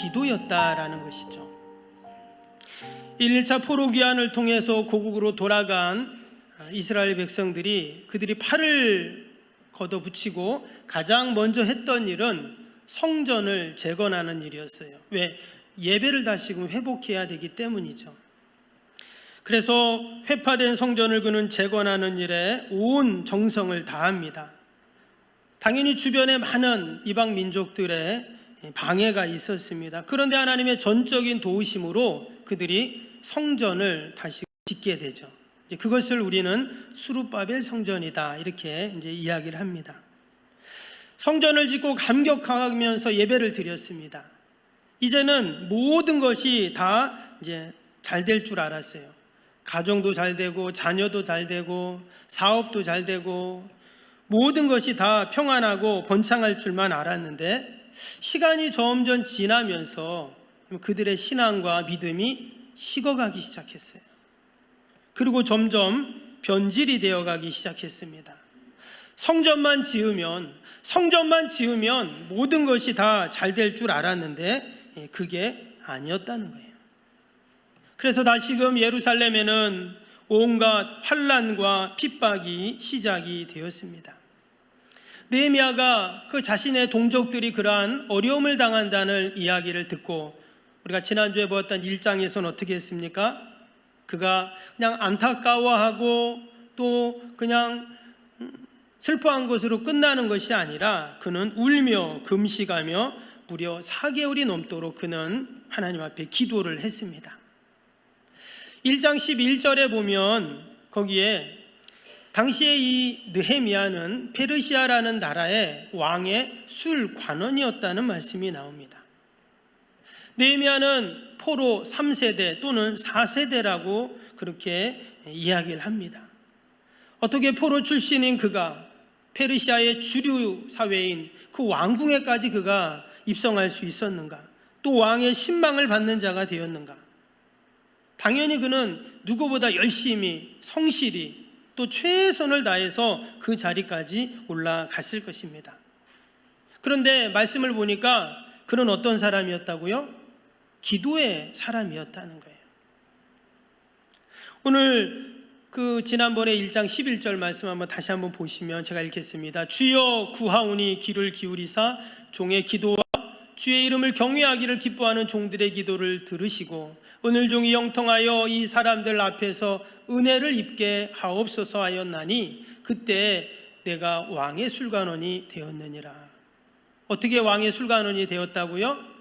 기도였다라는 것이죠. 1차 포로 귀환을 통해서 고국으로 돌아간 이스라엘 백성들이 그들이 팔을 걷어붙이고 가장 먼저 했던 일은 성전을 재건하는 일이었어요. 왜? 예배를 다시금 회복해야 되기 때문이죠. 그래서 회파된 성전을 그는 재건하는 일에 온 정성을 다합니다. 당연히 주변에 많은 이방 민족들의 방해가 있었습니다. 그런데 하나님의 전적인 도우심으로 그들이 성전을 다시 짓게 되죠. 그것을 우리는 수룹바벨 성전이다 이렇게 이제 이야기를 합니다. 성전을 짓고 감격하면서 예배를 드렸습니다. 이제는 모든 것이 다 이제 잘 될 줄 알았어요. 가정도 잘 되고 자녀도 잘 되고 사업도 잘 되고 모든 것이 다 평안하고 번창할 줄만 알았는데 시간이 점점 지나면서 그들의 신앙과 믿음이 식어가기 시작했어요. 그리고 점점 변질이 되어가기 시작했습니다. 성전만 지으면 모든 것이 다 잘 될 줄 알았는데 그게 아니었다는 거예요. 그래서 다시금 예루살렘에는 온갖 환난과 핍박이 시작이 되었습니다. 느헤미야가 그 자신의 동족들이 그러한 어려움을 당한다는 이야기를 듣고 우리가 지난주에 보았던 1장에서는 어떻게 했습니까? 그가 그냥 안타까워하고 또 그냥 슬퍼한 것으로 끝나는 것이 아니라 그는 울며 금식하며 무려 4개월이 넘도록 그는 하나님 앞에 기도를 했습니다. 1장 11절에 보면 거기에 당시에 이 느헤미야는 페르시아라는 나라의 왕의 술관원이었다는 말씀이 나옵니다. 느헤미야는 포로 3세대 또는 4세대라고 그렇게 이야기를 합니다. 어떻게 포로 출신인 그가 페르시아의 주류 사회인 그 왕궁에까지 그가 입성할 수 있었는가? 또 왕의 신망을 받는 자가 되었는가? 당연히 그는 누구보다 열심히 성실히 또 최선을 다해서 그 자리까지 올라갔을 것입니다. 그런데 말씀을 보니까 그는 어떤 사람이었다고요? 기도의 사람이었다는 거예요. 오늘 지난번에 1장 11절 말씀 한번 다시 한번 보시면 제가 읽겠습니다. 주여 구하오니 귀를 기울이사 종의 기도와 주의 이름을 경외하기를 기뻐하는 종들의 기도를 들으시고 오늘 종이 영통하여 이 사람들 앞에서 은혜를 입게 하옵소서 하였나니 그때 내가 왕의 술관원이 되었느니라. 어떻게 왕의 술관원이 되었다고요?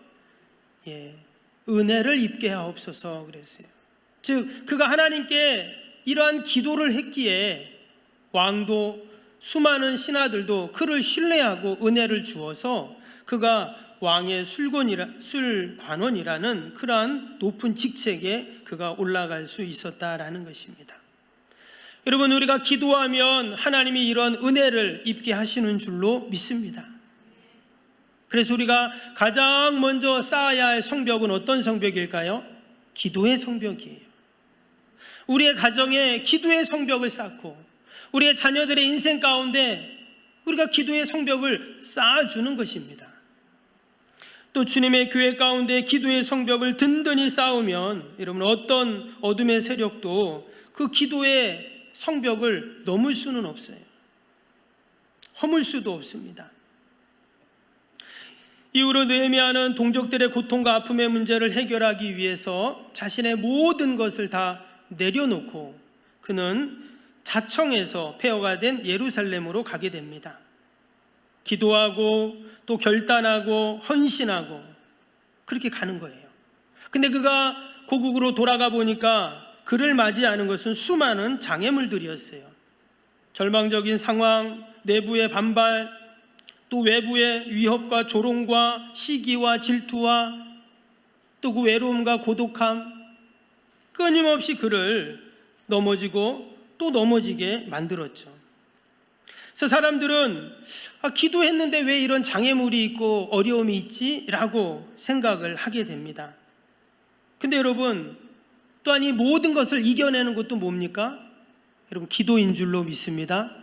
은혜를 입게 하옵소서 그랬어요. 즉 그가 하나님께 이러한 기도를 했기에 왕도 수많은 신하들도 그를 신뢰하고 은혜를 주어서 그가 왕의 술관원이라는 그러한 높은 직책에 그가 올라갈 수 있었다라는 것입니다. 여러분, 우리가 기도하면 하나님이 이런 은혜를 입게 하시는 줄로 믿습니다. 그래서 우리가 가장 먼저 쌓아야 할 성벽은 어떤 성벽일까요? 기도의 성벽이에요. 우리의 가정에 기도의 성벽을 쌓고 우리의 자녀들의 인생 가운데 우리가 기도의 성벽을 쌓아주는 것입니다. 또 주님의 교회 가운데 기도의 성벽을 든든히 쌓으면 여러분 어떤 어둠의 세력도 그 기도의 성벽을 넘을 수는 없어요. 허물 수도 없습니다. 이후로 느헤미야는 동족들의 고통과 아픔의 문제를 해결하기 위해서 자신의 모든 것을 다 내려놓고 그는 자청에서 폐허가 된 예루살렘으로 가게 됩니다. 기도하고 또 결단하고 헌신하고 그렇게 가는 거예요. 근데 그가 고국으로 돌아가 보니까 그를 맞이하는 것은 수많은 장애물들이었어요. 절망적인 상황, 내부의 반발, 또 외부의 위협과 조롱과 시기와 질투와 또 그 외로움과 고독함, 끊임없이 그를 넘어지고 또 넘어지게 만들었죠. 그래서 사람들은 기도했는데 왜 이런 장애물이 있고 어려움이 있지? 라고 생각을 하게 됩니다. 근데 여러분, 또한 이 모든 것을 이겨내는 것도 뭡니까? 여러분, 기도인 줄로 믿습니다.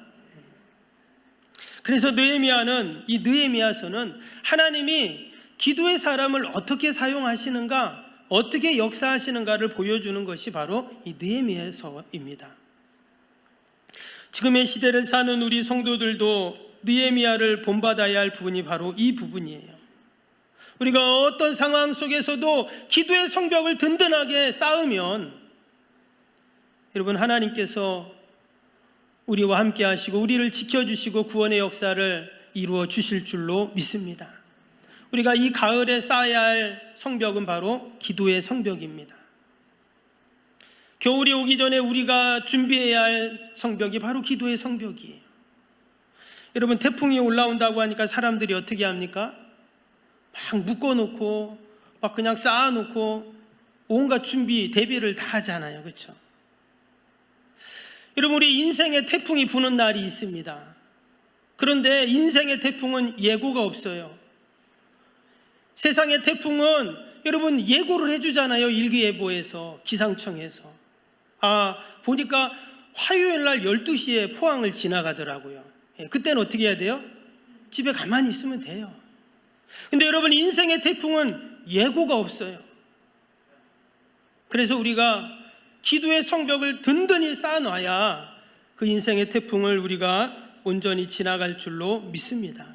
그래서 느헤미야서는 하나님이 기도의 사람을 어떻게 사용하시는가, 어떻게 역사하시는가를 보여주는 것이 바로 이 느헤미야서입니다. 지금의 시대를 사는 우리 성도들도 느헤미야를 본받아야 할 부분이 바로 이 부분이에요. 우리가 어떤 상황 속에서도 기도의 성벽을 든든하게 쌓으면 여러분, 하나님께서 우리와 함께 하시고 우리를 지켜주시고 구원의 역사를 이루어 주실 줄로 믿습니다. 우리가 이 가을에 쌓아야 할 성벽은 바로 기도의 성벽입니다. 겨울이 오기 전에 우리가 준비해야 할 성벽이 바로 기도의 성벽이에요. 여러분, 태풍이 올라온다고 하니까 사람들이 어떻게 합니까? 막 묶어놓고 막 그냥 쌓아놓고 온갖 준비, 대비를 다 하잖아요. 그렇죠? 여러분, 우리 인생에 태풍이 부는 날이 있습니다. 그런데 인생의 태풍은 예고가 없어요. 세상의 태풍은 여러분 예고를 해주잖아요. 일기예보에서, 기상청에서. 보니까 화요일 날 12시에 포항을 지나가더라고요. 그때는 어떻게 해야 돼요? 집에 가만히 있으면 돼요. 근데 여러분, 인생의 태풍은 예고가 없어요. 그래서 우리가 기도의 성벽을 든든히 쌓아놔야 그 인생의 태풍을 우리가 온전히 지나갈 줄로 믿습니다.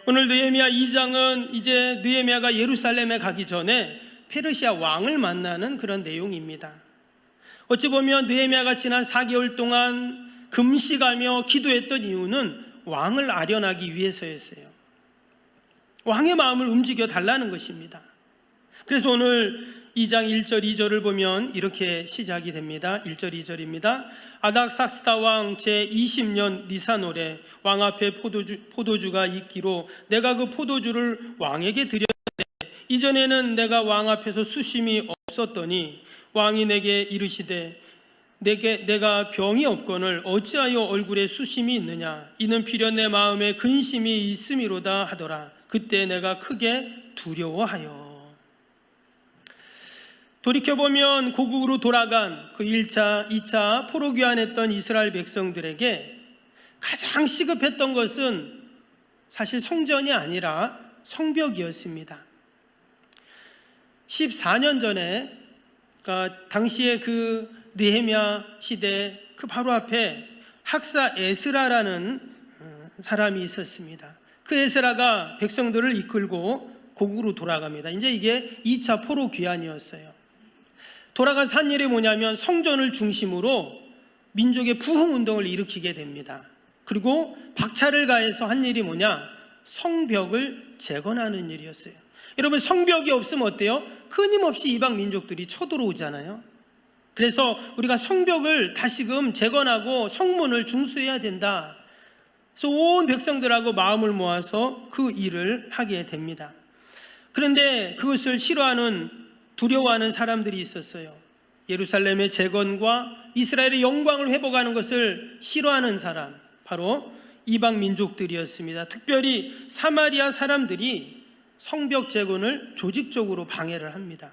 오늘 느헤미야 2장은 이제 느헤미야가 예루살렘에 가기 전에 페르시아 왕을 만나는 그런 내용입니다. 어찌 보면 느헤미야가 지난 4개월 동안 금식하며 기도했던 이유는 왕을 아련하기 위해서였어요. 왕의 마음을 움직여 달라는 것입니다. 그래서 오늘 2장 1절 2절을 보면 이렇게 시작이 됩니다. 1절 2절입니다. 아닥삭스다 왕 제20년 니산월에 왕 앞에 포도주가 있기로 내가 그 포도주를 왕에게 드렸는데 이전에는 내가 왕 앞에서 수심이 없었더니 왕이 내게 이르시되 내가 병이 없거늘 어찌하여 얼굴에 수심이 있느냐, 이는 필연 내 마음에 근심이 있음이로다 하더라. 그때 내가 크게 두려워하여. 돌이켜보면 고국으로 돌아간 그 1차, 2차 포로 귀환했던 이스라엘 백성들에게 가장 시급했던 것은 사실 성전이 아니라 성벽이었습니다. 14년 전에, 그러니까 당시에 그 느헤미야 시대 그 바로 앞에 학사 에스라라는 사람이 있었습니다. 그 에스라가 백성들을 이끌고 고국으로 돌아갑니다. 이제 이게 2차 포로 귀환이었어요. 돌아가서 한 일이 뭐냐면 성전을 중심으로 민족의 부흥운동을 일으키게 됩니다. 그리고 박차를 가해서 한 일이 뭐냐? 성벽을 재건하는 일이었어요. 여러분, 성벽이 없으면 어때요? 끊임없이 이방 민족들이 쳐들어오잖아요. 그래서 우리가 성벽을 다시금 재건하고 성문을 중수해야 된다. 그래서 온 백성들하고 마음을 모아서 그 일을 하게 됩니다. 그런데 그것을 싫어하는, 두려워하는 사람들이 있었어요. 예루살렘의 재건과 이스라엘의 영광을 회복하는 것을 싫어하는 사람, 바로 이방 민족들이었습니다. 특별히 사마리아 사람들이 성벽 재건을 조직적으로 방해를 합니다.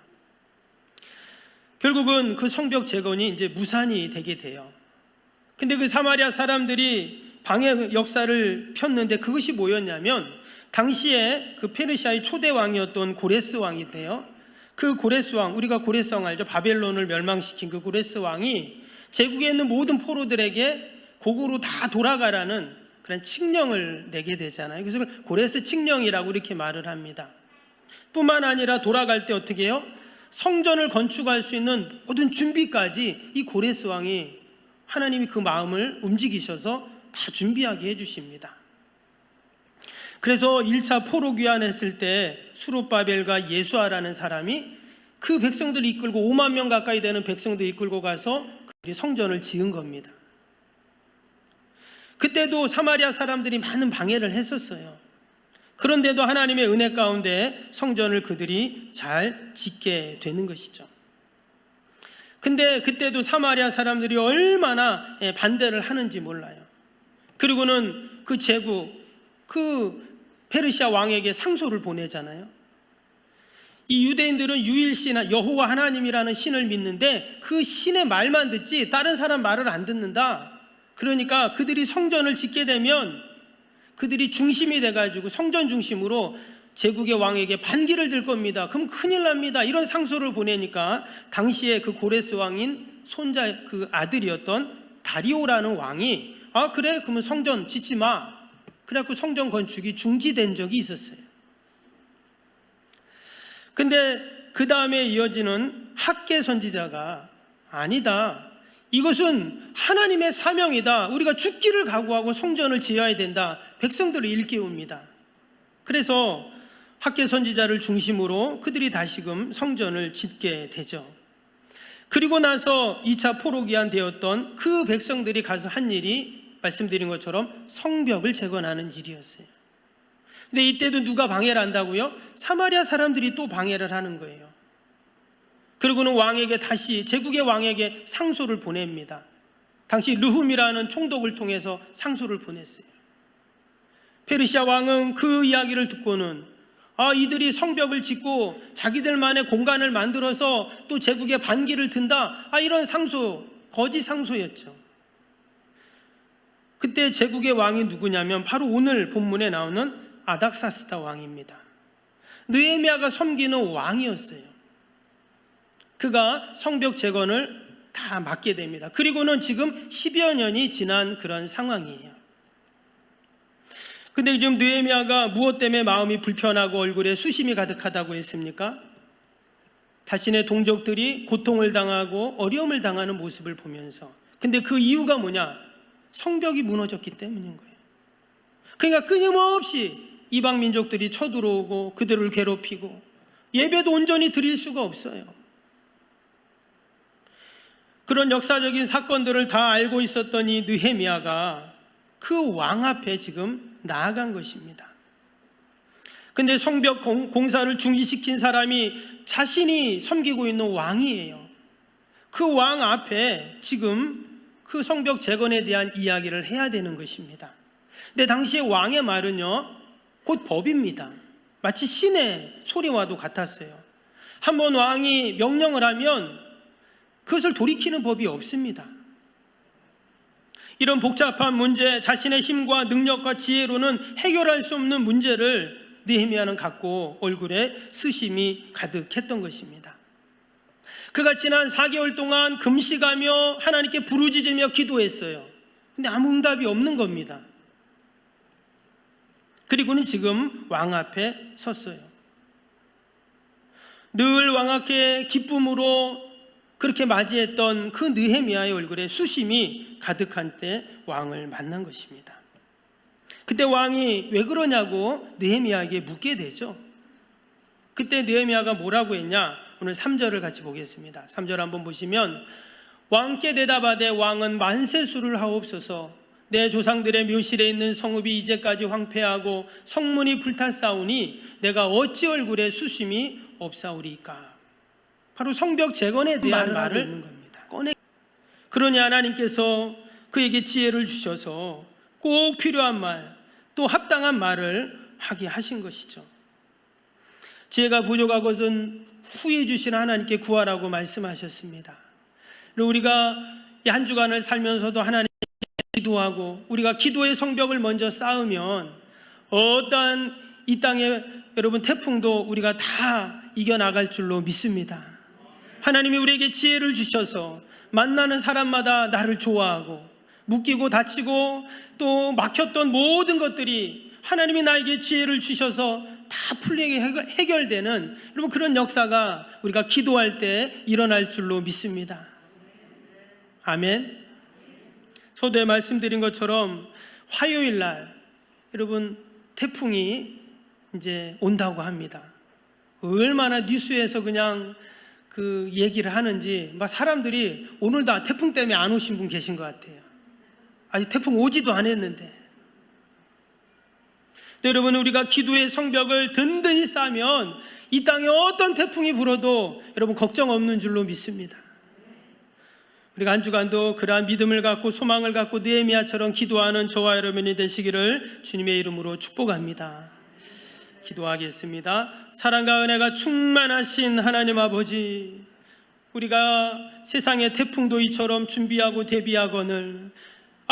결국은 그 성벽 재건이 이제 무산이 되게 돼요. 근데 그 사마리아 사람들이 방해 역사를 폈는데 그것이 뭐였냐면, 당시에 그 페르시아의 초대 왕이었던 고레스 왕인데요, 그 고레스 왕, 우리가 고레스 왕 알죠? 바벨론을 멸망시킨 그 고레스 왕이 제국에 있는 모든 포로들에게 고국으로 다 돌아가라는 그런 칙령을 내게 되잖아요. 그래서 고레스 칙령이라고 이렇게 말을 합니다. 뿐만 아니라 돌아갈 때 어떻게 해요? 성전을 건축할 수 있는 모든 준비까지 이 고레스 왕이, 하나님이 그 마음을 움직이셔서 다 준비하게 해주십니다. 그래서 1차 포로 귀환했을 때 수룹바벨과 예수아라는 사람이 그 백성들을 이끌고 5만 명 가까이 되는 백성들 이끌고 가서 그들이 성전을 지은 겁니다. 그때도 사마리아 사람들이 많은 방해를 했었어요. 그런데도 하나님의 은혜 가운데 성전을 그들이 잘 짓게 되는 것이죠. 근데 그때도 사마리아 사람들이 얼마나 반대를 하는지 몰라요. 그리고는 그 제국, 그 페르시아 왕에게 상소를 보내잖아요. 이 유대인들은 유일신 여호와 하나님이라는 신을 믿는데 그 신의 말만 듣지 다른 사람 말을 안 듣는다. 그러니까 그들이 성전을 짓게 되면 그들이 중심이 돼가지고 성전 중심으로 제국의 왕에게 반기를 들 겁니다. 그럼 큰일 납니다. 이런 상소를 보내니까 당시에 그 고레스 왕인 손자 그 아들이었던 다리오라는 왕이 그래 그러면 성전 짓지 마. 그래갖고 성전 건축이 중지된 적이 있었어요. 근데 그 다음에 이어지는 학개 선지자가 아니다. 이것은 하나님의 사명이다. 우리가 죽기를 각오하고 성전을 지어야 된다. 백성들을 일깨웁니다. 그래서 학개 선지자를 중심으로 그들이 다시금 성전을 짓게 되죠. 그리고 나서 2차 포로기한 되었던 그 백성들이 가서 한 일이 말씀드린 것처럼 성벽을 재건하는 일이었어요. 근데 이때도 누가 방해를 한다고요? 사마리아 사람들이 또 방해를 하는 거예요. 그리고는 왕에게 다시 제국의 왕에게 상소를 보냅니다. 당시 르훔이라는 총독을 통해서 상소를 보냈어요. 페르시아 왕은 그 이야기를 듣고는 이들이 성벽을 짓고 자기들만의 공간을 만들어서 또 제국의 반기를 든다. 이런 상소, 거짓 상소였죠. 그때 제국의 왕이 누구냐면 바로 오늘 본문에 나오는 아닥사스다 왕입니다. 느헤미야가 섬기는 왕이었어요. 그가 성벽 재건을 다 맡게 됩니다. 그리고는 지금 10여 년이 지난 그런 상황이에요. 근데 지금 느헤미야가 무엇 때문에 마음이 불편하고 얼굴에 수심이 가득하다고 했습니까? 자신의 동족들이 고통을 당하고 어려움을 당하는 모습을 보면서. 근데 그 이유가 뭐냐? 성벽이 무너졌기 때문인 거예요. 그러니까 끊임없이 이방 민족들이 쳐들어오고 그들을 괴롭히고 예배도 온전히 드릴 수가 없어요. 그런 역사적인 사건들을 다 알고 있었던 이 느헤미야가 그 왕 앞에 지금 나아간 것입니다. 근데 성벽 공사를 중지시킨 사람이 자신이 섬기고 있는 왕이에요. 그 왕 앞에 지금 그 성벽 재건에 대한 이야기를 해야 되는 것입니다. 근데 당시의 왕의 말은요, 곧 법입니다. 마치 신의 소리와도 같았어요. 한번 왕이 명령을 하면 그것을 돌이키는 법이 없습니다. 이런 복잡한 문제, 자신의 힘과 능력과 지혜로는 해결할 수 없는 문제를 느헤미야는 갖고 얼굴에 스심이 가득했던 것입니다. 그가 지난 4개월 동안 금식하며 하나님께 부르짖으며 기도했어요. 근데 아무 응답이 없는 겁니다. 그리고는 지금 왕 앞에 섰어요. 늘 왕 앞에 기쁨으로 그렇게 맞이했던 그 느헤미야의 얼굴에 수심이 가득한 때 왕을 만난 것입니다. 그때 왕이 왜 그러냐고 느헤미야에게 묻게 되죠. 그때 느헤미야가 뭐라고 했냐? 오늘 3절을 같이 보겠습니다. 3절 한번 보시면 왕께 대답하되 왕은 만세수를 하옵소서. 내 조상들의 묘실에 있는 성읍이 이제까지 황폐하고 성문이 불탔사오니 내가 어찌 얼굴에 수심이 없사오리까? 바로 성벽 재건에 대한 말을 있는 겁니다. 그러니 하나님께서 그에게 지혜를 주셔서 꼭 필요한 말, 또 합당한 말을 하게 하신 것이죠. 지혜가 부족하거든 후에 주신 하나님께 구하라고 말씀하셨습니다. 그리고 우리가 이 한 주간을 살면서도 하나님께 기도하고 우리가 기도의 성벽을 먼저 쌓으면 어떠한 이 땅에 여러분 태풍도 우리가 다 이겨나갈 줄로 믿습니다. 하나님이 우리에게 지혜를 주셔서 만나는 사람마다 나를 좋아하고 묶이고 다치고 또 막혔던 모든 것들이 하나님이 나에게 지혜를 주셔서 다 풀리게 해결되는 여러분 그런 역사가 우리가 기도할 때 일어날 줄로 믿습니다. 아멘. 서두에 말씀드린 것처럼 화요일 날 여러분 태풍이 이제 온다고 합니다. 얼마나 뉴스에서 그냥 그 얘기를 하는지 막 사람들이 오늘도 태풍 때문에 안 오신 분 계신 것 같아요. 아직 태풍 오지도 않았는데. 여러분 우리가 기도의 성벽을 든든히 쌓으면 이 땅에 어떤 태풍이 불어도 여러분 걱정 없는 줄로 믿습니다. 우리가 한 주간도 그러한 믿음을 갖고 소망을 갖고 느헤미야처럼 기도하는 저와 여러분이 되시기를 주님의 이름으로 축복합니다. 기도하겠습니다. 사랑과 은혜가 충만하신 하나님 아버지, 우리가 세상의 태풍도 이처럼 준비하고 대비하거늘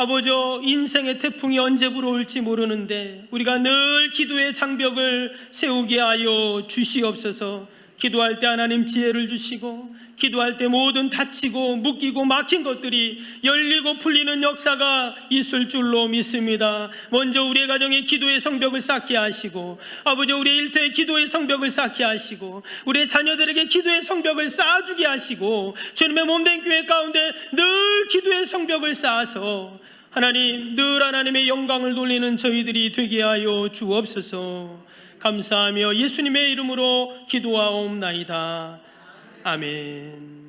아버지, 인생의 태풍이 언제 불어올지 모르는데 우리가 늘 기도의 장벽을 세우게 하여 주시옵소서. 기도할 때 하나님 지혜를 주시고, 기도할 때 모든 닫히고 묶이고 막힌 것들이 열리고 풀리는 역사가 있을 줄로 믿습니다. 먼저 우리의 가정에 기도의 성벽을 쌓게 하시고, 아버지, 우리의 일터에 기도의 성벽을 쌓게 하시고, 우리의 자녀들에게 기도의 성벽을 쌓아주게 하시고, 주님의 몸된 교회 가운데 늘 기도의 성벽을 쌓아서 하나님, 늘 하나님의 영광을 돌리는 저희들이 되게 하여 주옵소서. 감사하며 예수님의 이름으로 기도하옵나이다. 아멘.